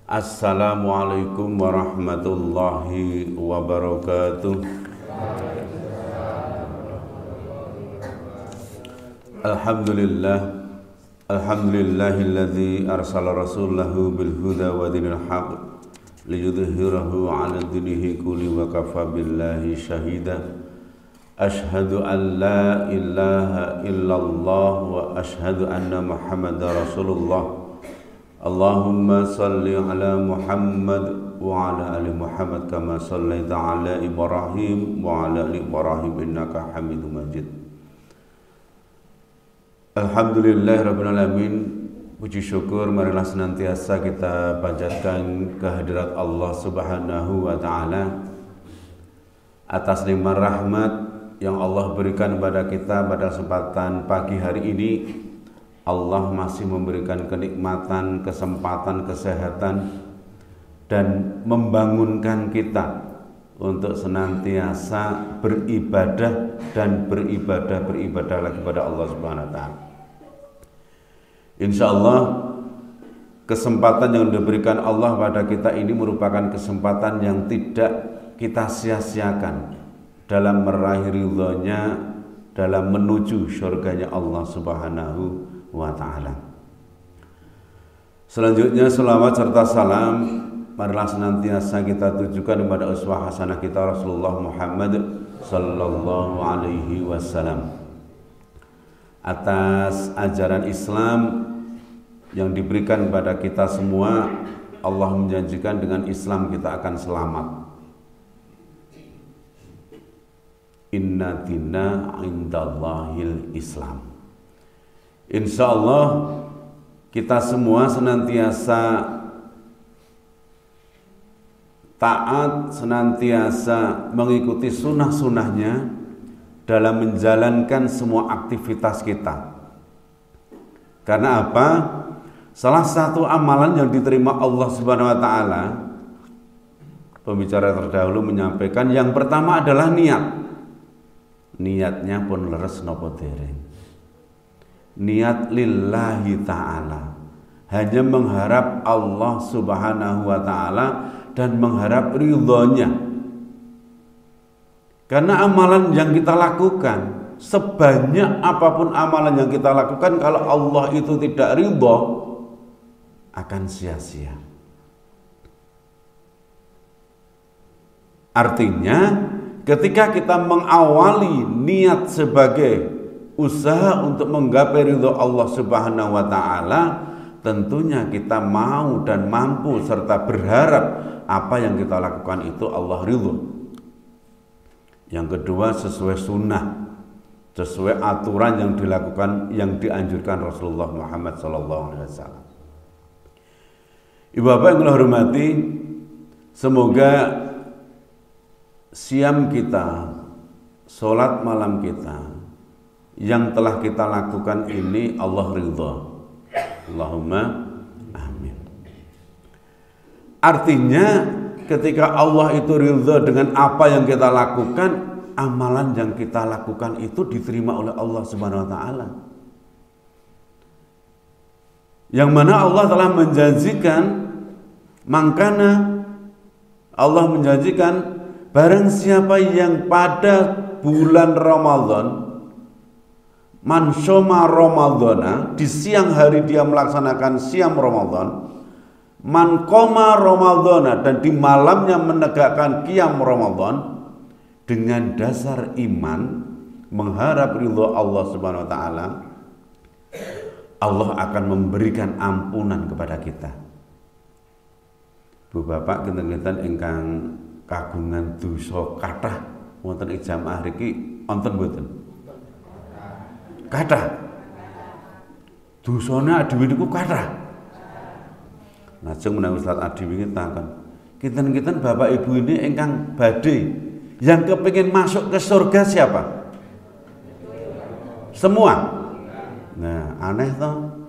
Assalamualaikum warahmatullahi wabarakatuh. Alhamdulillahilladzi arsala rasulahu bil huda wa dinil haqq liyudhhirahu 'ala dinihi kulli wa kafa billahi syahida. Ashhadu an la ilaha illallah wa ashhadu anna Muhammadar Rasulullah. Allahumma salli ala Muhammad wa ala ali Muhammad kama sallaita ala Ibrahim wa ala ali Ibrahim innaka Hamidum Majid. Alhamdulillahirabbil alamin. Puji syukur marilah senantiasa kita panjatkan kehadirat Allah Subhanahu wa taala atas nikmat rahmat yang Allah berikan kepada kita pada kesempatan pagi hari ini. Allah masih memberikan kenikmatan, kesempatan, kesehatan, dan membangunkan kita untuk senantiasa beribadah dan beribadah lagi kepada Allah Subhanahu wa taala. Insya Allah kesempatan yang diberikan Allah pada kita ini merupakan kesempatan yang tidak kita sia-siakan dalam meraih ridhonya, dalam menuju surganya Allah Subhanahu wa ta'ala. Selanjutnya selawat serta salam marilah senantiasa kita tujukan kepada uswah hasanah kita Rasulullah Muhammad sallallahu alaihi wasallam. Atas ajaran Islam yang diberikan kepada kita semua, Allah menjanjikan dengan Islam kita akan selamat. Inna dina indallahil Islam. Insya Allah kita semua senantiasa taat, senantiasa mengikuti sunnah-sunnahnya dalam menjalankan semua aktivitas kita. Karena apa? Salah satu amalan yang diterima Allah Subhanahu wa taala, pembicara terdahulu menyampaikan yang pertama adalah niat. Niatnya pun leres napa dereng. Niat lillahi ta'ala, hanya mengharap Allah Subhanahu wa ta'ala dan mengharap ridhonya. Karena amalan yang kita lakukan, sebanyak apapun amalan yang kita lakukan, kalau Allah itu tidak ridho, akan sia-sia. Artinya ketika kita mengawali niat sebagai usaha untuk menggapai ridho Allah Subhanahu wa taala, tentunya kita mau dan mampu serta berharap apa yang kita lakukan itu Allah ridho. Yang kedua, sesuai sunnah, sesuai aturan yang dilakukan, yang dianjurkan Rasulullah Muhammad SAW. Ibu bapak yang kula hormati, semoga siam kita, sholat malam kita yang telah kita lakukan ini Allah ridha. Allahumma amin. Artinya ketika Allah itu ridha dengan apa yang kita lakukan, amalan yang kita lakukan itu diterima oleh Allah Subhanahu wa taala. Yang mana Allah telah menjanjikan, mangkana Allah menjanjikan barang siapa yang pada bulan Ramadan, man syoma Ramadhana, di siang hari dia melaksanakan siam Ramadan, man qoma Ramadhana, dan di malamnya menegakkan qiyam Ramadan dengan dasar iman, mengharap ridho Allah Subhanahu wa taala, Allah akan memberikan ampunan kepada kita. Bu bapak kinten-kinten ingkang kagungan dosa kathah wonten ing jamaah mriki wonten mboten? Kathah. Dosane dhewe niku kathah. Lajeng menawi Ustaz Adi wingi takon, kinten-kinten bapak ibu ini ingkang badhe yang kepingin masuk ke surga siapa? Semua. Nah, aneh toh.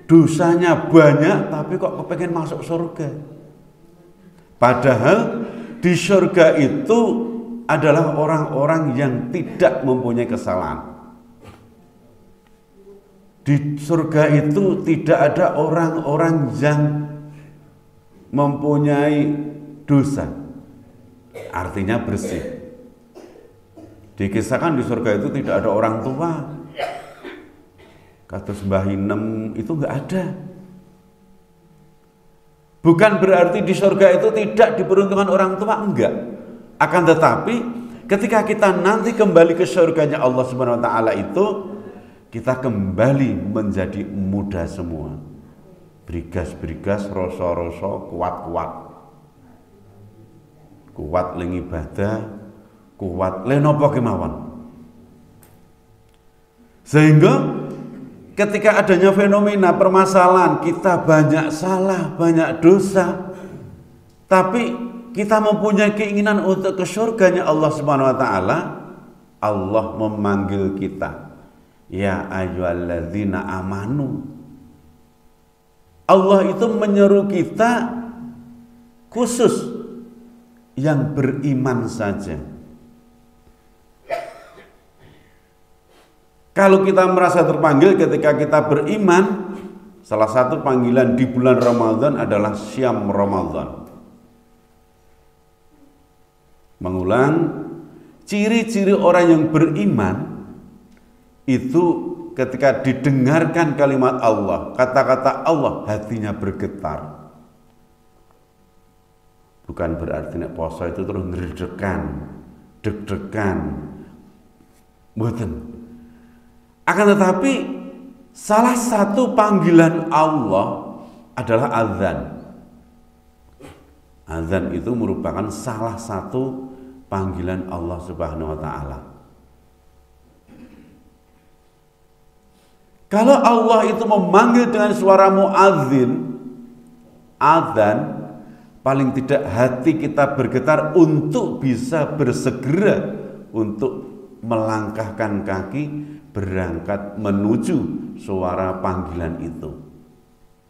Dosanya banyak tapi kok kepingin masuk surga. Padahal di surga itu adalah orang-orang yang tidak mempunyai kesalahan. Di surga itu tidak ada orang-orang yang mempunyai dosa, artinya bersih. Dikisahkan di surga itu tidak ada orang tua. Kados Mbah Hinem itu enggak ada. Bukan berarti di surga itu tidak diperuntukkan orang tua, enggak. Akan tetapi ketika kita nanti kembali ke surganya Allah Subhanahu wa taala itu, kita kembali menjadi muda semua. Brigas-brigas, rasa-rasa, kuat-kuat. Kuat ling ibadah, kuat lenopo kemawon. Sehingga ketika adanya fenomena permasalahan, kita banyak salah, banyak dosa, tapi kita mempunyai keinginan untuk ke surganya Allah Subhanahu wa taala, Allah memanggil kita, ya ayyuhalladzina amanu. Allah itu menyeru kita khusus yang beriman saja. Kalau kita merasa terpanggil ketika kita beriman, salah satu panggilan di bulan Ramadan adalah Syam Ramadan. Mengulang, ciri-ciri orang yang beriman itu ketika didengarkan kalimat Allah, kata-kata Allah, hatinya bergetar. Bukan berarti nek poso itu terus ngredekan, deg-degan. Mboten. Akan tetapi salah satu panggilan Allah adalah azan. Azan itu merupakan salah satu panggilan Allah Subhanahu wa taala. Kalau Allah itu memanggil dengan suara muadzin, azan, paling tidak hati kita bergetar untuk bisa bersegera untuk melangkahkan kaki berangkat menuju suara panggilan itu.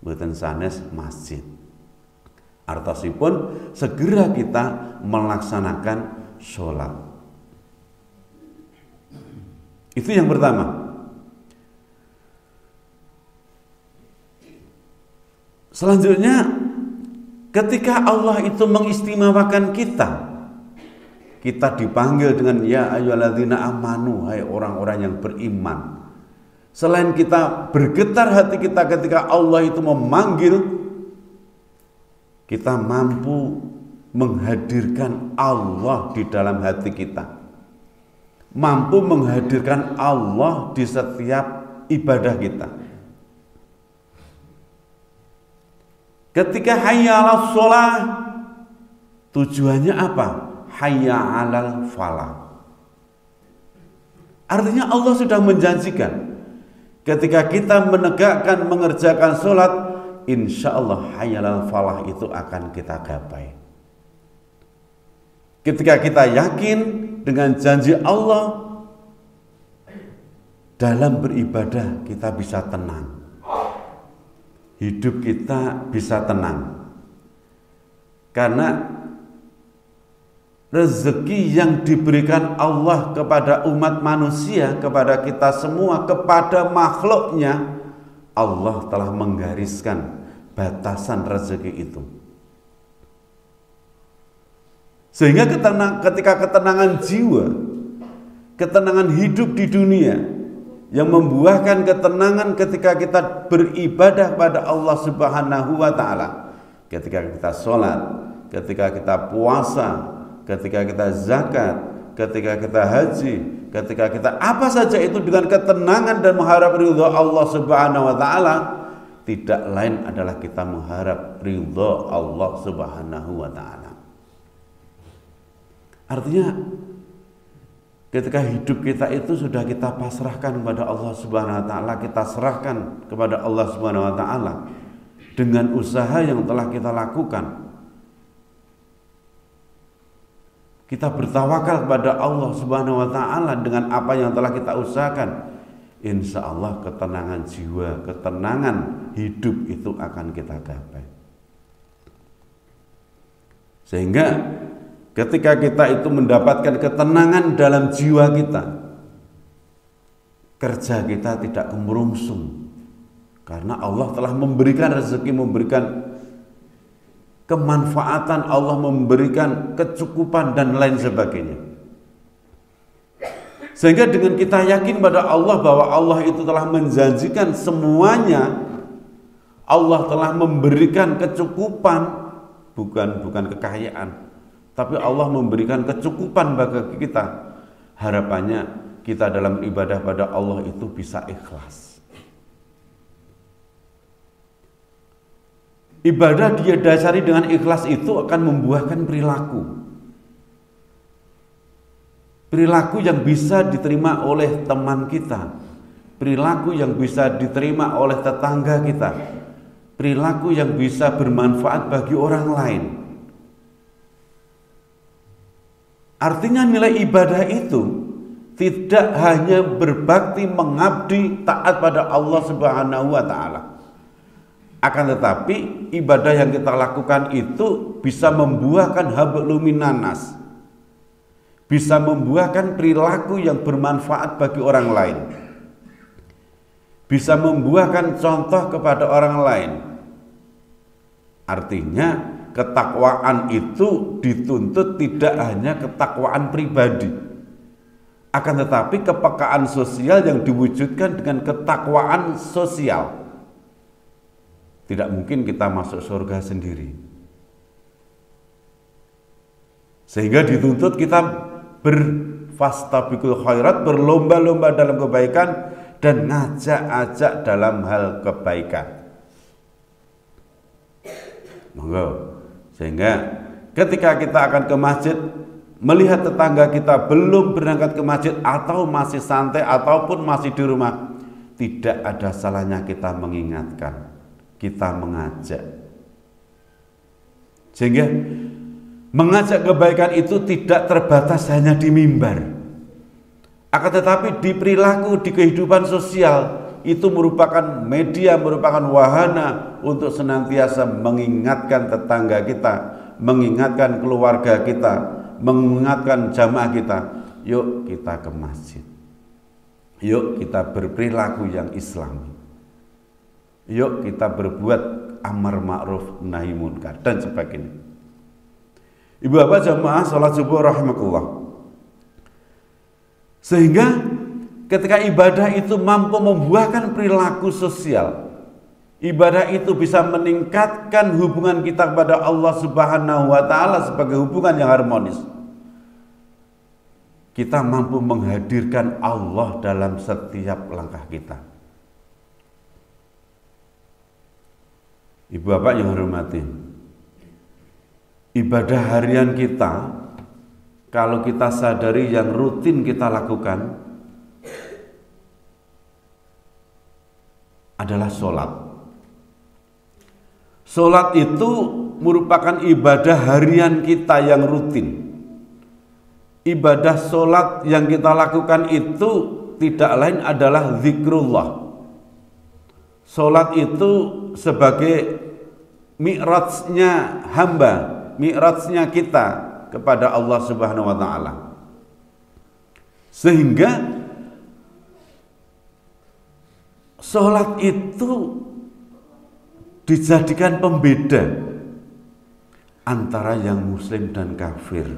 Mboten sanes masjid. Artosipun segera kita melaksanakan sholat. Itu yang pertama. Selanjutnya, ketika Allah itu mengistimewakan kita dipanggil dengan ya ayyuhalladzina amanu, hai orang-orang yang beriman. Selain kita bergetar hati kita ketika Allah itu memanggil, kita mampu menghadirkan Allah di dalam hati kita. Mampu menghadirkan Allah di setiap ibadah kita. Ketika hayya 'alas shalah, tujuannya apa? Hayya 'alal falah. Artinya Allah sudah menjanjikan ketika kita menegakkan, mengerjakan sholat, insya Allah hayya 'alal falah itu akan kita gapai. Ketika kita yakin dengan janji Allah, dalam beribadah kita bisa tenang. Hidup kita bisa tenang. Karena rezeki yang diberikan Allah kepada umat manusia, kepada kita semua, kepada makhluknya, Allah telah menggariskan batasan rezeki itu. Sehingga ketika ketenangan jiwa, ketenangan hidup di dunia, yang membuahkan ketenangan ketika kita beribadah pada Allah Subhanahu wa taala, ketika kita sholat, ketika kita puasa, ketika kita zakat, ketika kita haji, ketika kita apa saja itu dengan ketenangan dan mengharap ridha Allah Subhanahu wa taala, tidak lain adalah kita mengharap ridha Allah Subhanahu wa taala. Artinya ketika hidup kita itu sudah kita pasrahkan kepada Allah Subhanahu wa taala, kita serahkan kepada Allah Subhanahu wa taala dengan usaha yang telah kita lakukan. Kita bertawakal kepada Allah Subhanahu wa taala dengan apa yang telah kita usahakan. Insya Allah ketenangan jiwa, ketenangan hidup itu akan kita gapai. Sehingga ketika kita itu mendapatkan ketenangan dalam jiwa kita, kerja kita tidak kemerungsung. Karena Allah telah memberikan rezeki, memberikan kemanfaatan, Allah memberikan kecukupan dan lain sebagainya. Sehingga dengan kita yakin pada Allah bahwa Allah itu telah menjanjikan semuanya, Allah telah memberikan kecukupan, bukan kekayaan, tapi Allah memberikan kecukupan bagi kita. Harapannya kita dalam ibadah pada Allah itu bisa ikhlas. Ibadah dia dasari dengan ikhlas itu akan membuahkan perilaku. Perilaku yang bisa diterima oleh teman kita, perilaku yang bisa diterima oleh tetangga kita, perilaku yang bisa bermanfaat bagi orang lain. Artinya nilai ibadah itu tidak hanya berbakti mengabdi taat pada Allah Subhanahu wa taala. Akan tetapi ibadah yang kita lakukan itu bisa membuahkan hablum minannas, bisa membuahkan perilaku yang bermanfaat bagi orang lain, bisa membuahkan contoh kepada orang lain. Artinya ketakwaan itu dituntut tidak hanya ketakwaan pribadi, akan tetapi kepekaan sosial yang diwujudkan dengan ketakwaan sosial. Tidak mungkin kita masuk surga sendiri, sehingga dituntut kita berfastabiqul khairat, berlomba-lomba dalam kebaikan dan ngajak-ajak dalam hal kebaikan. Monggo. Sehingga ketika kita akan ke masjid, melihat tetangga kita belum berangkat ke masjid atau masih santai ataupun masih di rumah, tidak ada salahnya kita mengingatkan, kita mengajak. Sehingga mengajak kebaikan itu tidak terbatas hanya di mimbar, akan tetapi di perilaku, di kehidupan sosial itu merupakan media, merupakan wahana untuk senantiasa mengingatkan tetangga kita, mengingatkan keluarga kita, mengingatkan jamaah kita. Yuk kita ke masjid, yuk kita berperilaku yang Islami, yuk kita berbuat amar ma'ruf nahi munkar dan sebagainya. Ibu bapak jamaah salat subuh rahimakumullah. Sehingga ketika ibadah itu mampu membuahkan perilaku sosial, ibadah itu bisa meningkatkan hubungan kita kepada Allah Subhanahu wa taala sebagai hubungan yang harmonis. Kita mampu menghadirkan Allah dalam setiap langkah kita. Ibu bapak yang hormati, ibadah harian kita, kalau kita sadari yang rutin kita lakukan adalah sholat. Sholat itu merupakan ibadah harian kita yang rutin. Ibadah sholat yang kita lakukan itu tidak lain adalah zikrullah. Sholat itu sebagai mi'rajnya hamba, mi'rajnya kita kepada Allah Subhanahu wa taala. Sehingga sholat itu dijadikan pembeda antara yang muslim dan kafir.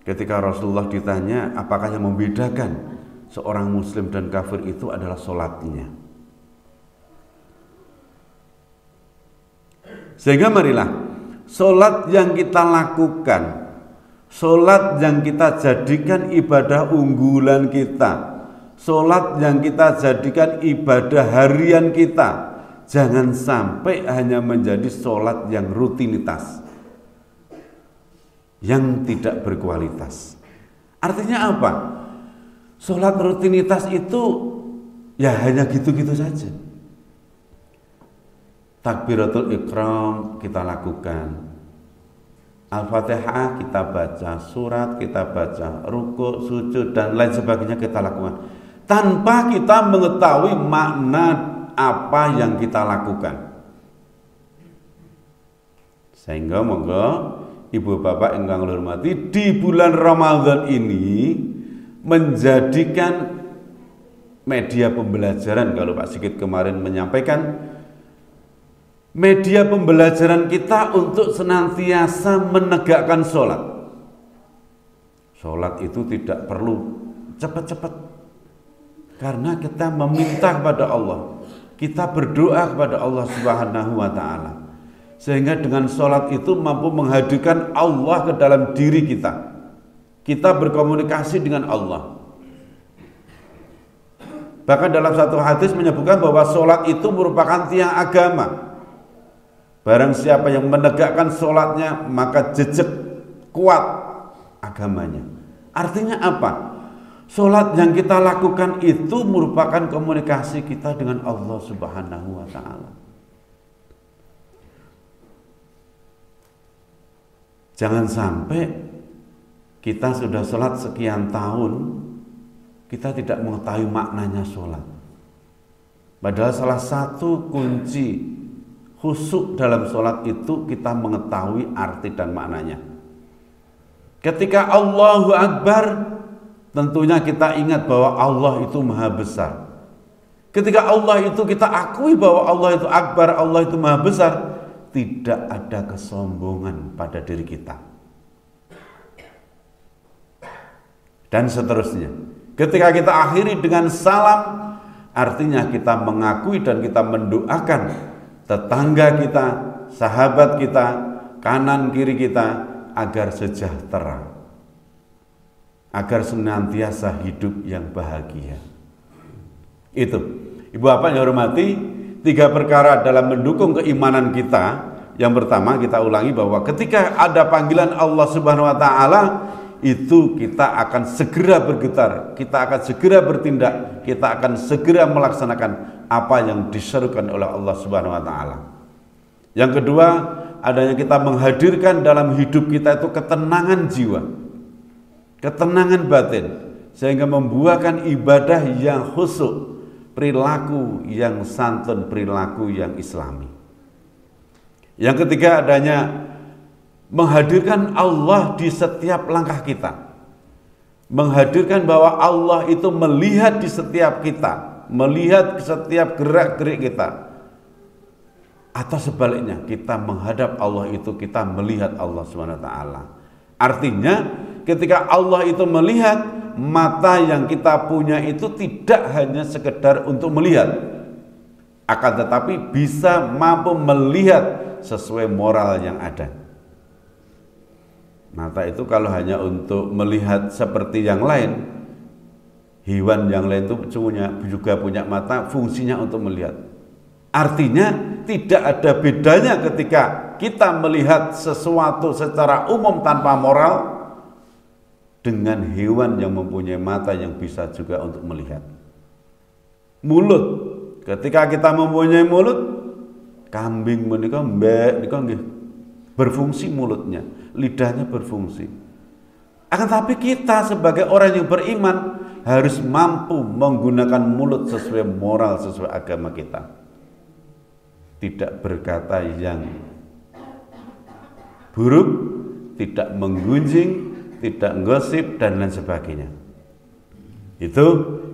Ketika Rasulullah ditanya apakah yang membedakan seorang muslim dan kafir itu adalah sholatnya. Sehingga marilah sholat yang kita lakukan, sholat yang kita jadikan ibadah unggulan kita, sholat yang kita jadikan ibadah harian kita, jangan sampai hanya menjadi sholat yang rutinitas, yang tidak berkualitas. Artinya apa? Sholat rutinitas itu ya hanya gitu-gitu saja. Takbiratul Ihram kita lakukan, Al-Fatihah kita baca, surat kita baca, ruku, sujud dan lain sebagainya kita lakukan tanpa kita mengetahui makna apa yang kita lakukan. Sehingga monggo ibu bapak ingkang hormati, di bulan Ramadan ini menjadikan media pembelajaran. Kalau Pak Sigit kemarin menyampaikan media pembelajaran kita untuk senantiasa menegakkan sholat. Sholat itu tidak perlu cepat-cepat, karena kita meminta kepada Allah, kita berdoa kepada Allah Subhanahu wa Ta'ala, sehingga dengan sholat itu mampu menghadirkan Allah ke dalam diri kita. Kita berkomunikasi dengan Allah. Bahkan dalam satu hadis menyebutkan bahwa sholat itu merupakan tiang agama. Barang siapa yang menegakkan sholatnya, maka jejak kuat agamanya. Artinya apa? Sholat yang kita lakukan itu merupakan komunikasi kita dengan Allah Subhanahu wa Ta'ala. Jangan sampai kita sudah sholat sekian tahun, kita tidak mengetahui maknanya sholat. Padahal salah satu kunci khusyuk dalam sholat itu kita mengetahui arti dan maknanya. Ketika Allahu Akbar, tentunya kita ingat bahwa Allah itu maha besar. Ketika Allah itu kita akui bahwa Allah itu Akbar, Allah itu maha besar, tidak ada kesombongan pada diri kita. Dan seterusnya. Ketika kita akhiri dengan salam, artinya kita mengakui dan kita mendoakan tetangga kita, sahabat kita, kanan kiri kita agar sejahtera, agar senantiasa hidup yang bahagia. Itu, Ibu Bapak yang hormati, 3 perkara dalam mendukung keimanan kita. Yang pertama, kita ulangi bahwa ketika ada panggilan Allah Subhanahu wa Ta'ala, itu kita akan segera bergetar, kita akan segera bertindak, kita akan segera melaksanakan apa yang diserukan oleh Allah Subhanahu wa Ta'ala. Yang kedua, adanya kita menghadirkan dalam hidup kita itu ketenangan jiwa, ketenangan batin, sehingga membuahkan ibadah yang khusyuk, perilaku yang santun, perilaku yang islami. Yang ketiga, adanya menghadirkan Allah di setiap langkah kita, menghadirkan bahwa Allah itu melihat di setiap kita, melihat setiap gerak-gerik kita, atau sebaliknya kita menghadap Allah itu kita melihat Allah SWT. Artinya ketika Allah itu melihat, mata yang kita punya itu tidak hanya sekedar untuk melihat, akan tetapi bisa mampu melihat sesuai moral yang ada. Mata itu kalau hanya untuk melihat seperti yang lain, hewan yang lain itu juga punya mata, fungsinya untuk melihat. Artinya tidak ada bedanya ketika kita melihat sesuatu secara umum tanpa moral dengan hewan yang mempunyai mata yang bisa juga untuk melihat. Mulut, ketika kita mempunyai mulut, kambing menika mbek nika nggih berfungsi mulutnya, lidahnya berfungsi. Akan tapi kita sebagai orang yang beriman harus mampu menggunakan mulut sesuai moral, sesuai agama kita. Tidak berkata yang buruk, tidak menggunjing, tidak gosip dan lain sebagainya. Itu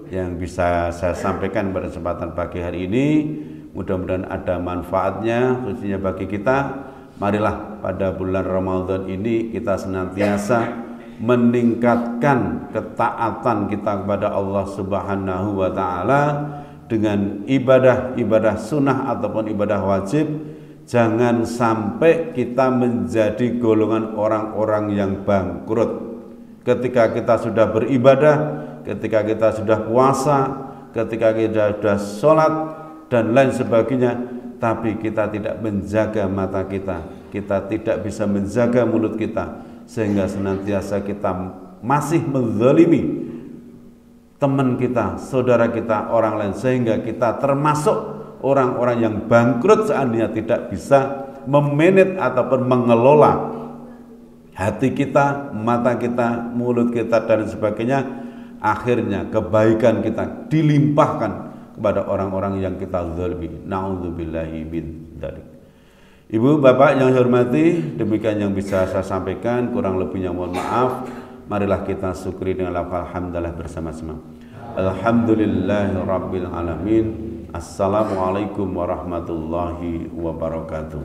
yang bisa saya sampaikan pada kesempatan pagi hari ini. Mudah-mudahan ada manfaatnya khususnya bagi kita. Marilah pada bulan Ramadan ini kita senantiasa meningkatkan ketaatan kita kepada Allah Subhanahu wa Ta'ala dengan ibadah-ibadah sunnah ataupun ibadah wajib. Jangan sampai kita menjadi golongan orang-orang yang bangkrut ketika kita sudah beribadah, ketika kita sudah puasa, ketika kita sudah sholat dan lain sebagainya, tapi kita tidak menjaga mata kita, kita tidak bisa menjaga mulut kita, sehingga senantiasa kita masih menzalimi teman kita, saudara kita, orang lain, sehingga kita termasuk orang-orang yang bangkrut seandainya tidak bisa memanage ataupun mengelola hati kita, mata kita, mulut kita dan sebagainya. Akhirnya kebaikan kita dilimpahkan kepada orang-orang yang kita zalimi. Na'udzubillahi min dzalik. Ibu, Bapak yang saya hormati, demikian yang bisa saya sampaikan, kurang lebihnya mohon maaf. Marilah kita syukuri dengan lafaz alhamdulillah bersama-sama. Alhamdulillahirabbil alamin. Assalamualaikum warahmatullahi wabarakatuh.